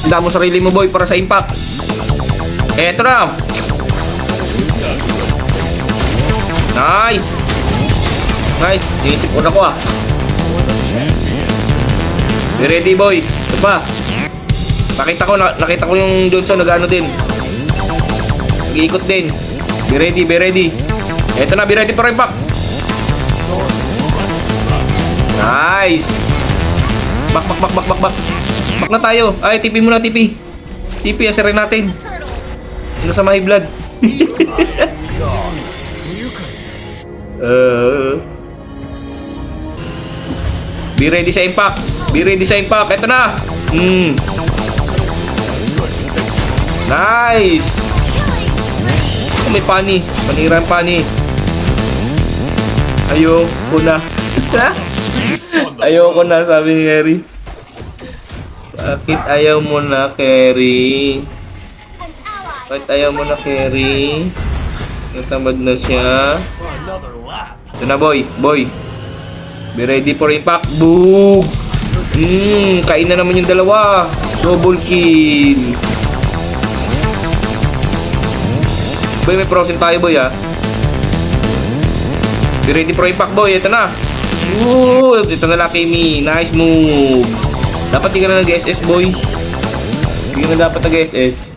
Handa mo sarili mo, boy, para sa impact. Eto na. Nice. Nice. Inisip ko ah. Be ready, boy. Ito pa. Nakita ko yung Johnson nag-ano din. Nag-iikot din. Be ready, be ready. Eto na, be ready for impact. Nice. Back. Back na tayo. Ay, TP muna, TP. TP, asirin natin. Sino sa may blood? Be ready sa impact. Be ready sa impact. Eto na. Nice. Oh, may pani. Panirang pani. Ayoko na. Ayoko na, sabi ni Kerry. Bakit ayaw mo na, Kerry? Bakit ayaw mo na, Kerry? Natamad na siya. Ito na, boy. Boy. Be ready for impact. Boom! Kain na naman yung dalawa. Double kill. Boy, may frozen tayo, boy, ha? Be ready for impact, boy. Ito na. Ito na lang, Kimi. Nice move. Dapat di ka na nag-SS, boy. Hindi ka na dapat nag-SS.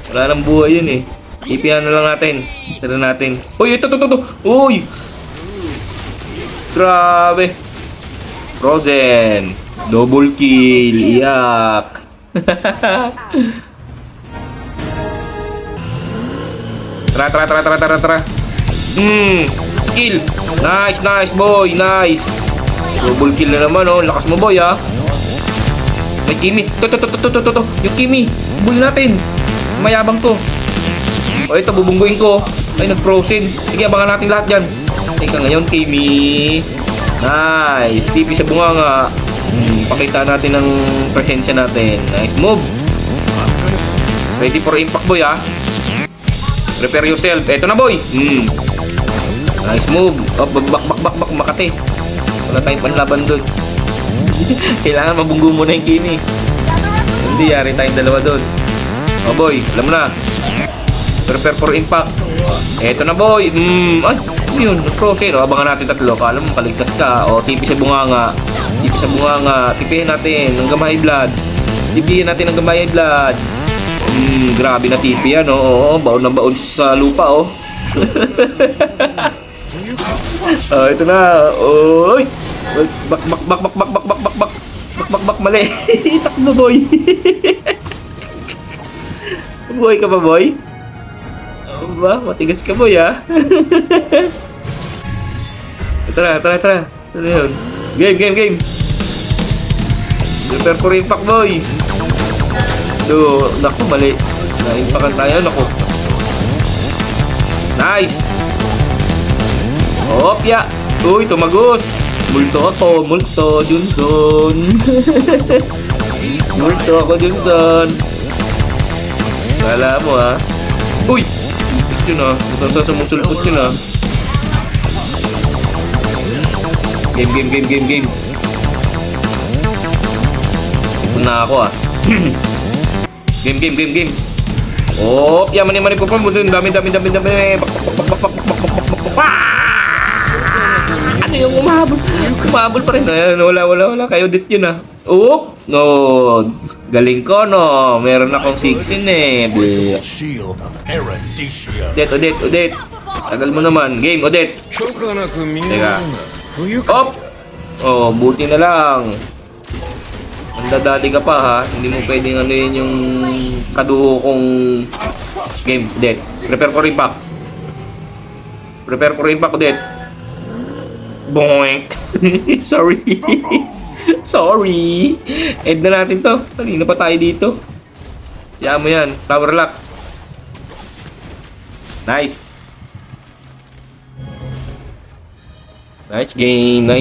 Wala nang buhay yun, eh. Ipihan na lang natin. Tara natin. Uy, ito. Uy! Grabe. Frozen. Double kill. Iyak. Tara. Skill. Nice, boy. Nice. Double kill na naman, oh. Lakas mo, boy, ha. May Kimi. To. Yung Kimi. Bull natin. Mayabang to. O, ito, bubungguin ko. Ay, nag-frozen. Sige, abangan natin lahat dyan. Teka ngayon, Kimi. Nice. TP sa bunganga. Pakita natin ang presensya natin. Nice move. Ready for impact, boy, ha. Prepare yourself. Eto na, boy. Nice move. Oh, back, Makati. Wala tayong panlaban doon. Kailangan mabunggo muna yung Kimi. Hindi, yari tayong dalawa doon. Oh, boy. Alam mo na. Prepare for impact. Eto na, boy. Ay, yun. Frozen. O, abangan natin tatlo. Kala mo, kaligtas ka. O, tipi sa bunganga. Tipihin natin ng gamay blood. Tipihin natin ng gamay blood. Grabe na tipi yan. Oo, baon na baon sa lupa, oh. Oh, ito na. Oy. Bak. Mali. Takbo, boy. Boy ka ba, boy? Ba, matigas ka, boy, ha? Tara. Ano yun? Game. Prepare for impact, boy. Naku, mali. Na-impactan tayo, naku. Nice. Opya. Uy, tumagos. Multo, Johnson. Multo ako, Johnson. Kala mo, ha? Uy! Yun, ha? Sumusulpot yun, ha? Game. Ito na ako, ha? Game. Oh, yaman ko pa. Dami. Ano yung umabol pa rin. Wala. Kayo dit yun, ah. Oh, no. Galing ko, no. Meron akong 16, eh. Odette. Tagal mo naman. Game, Odette. Teka. Op! Oh, buti na lang. Mandadali ka pa, ha. Hindi mo pwedeng ano yun yung kaduho kong game, Odette. Prepare for impact, Odette. Boink. Sorry. End na natin to. Kanina pa tayo dito. Kaya mo yan. Tower lock. Nice. Nice game.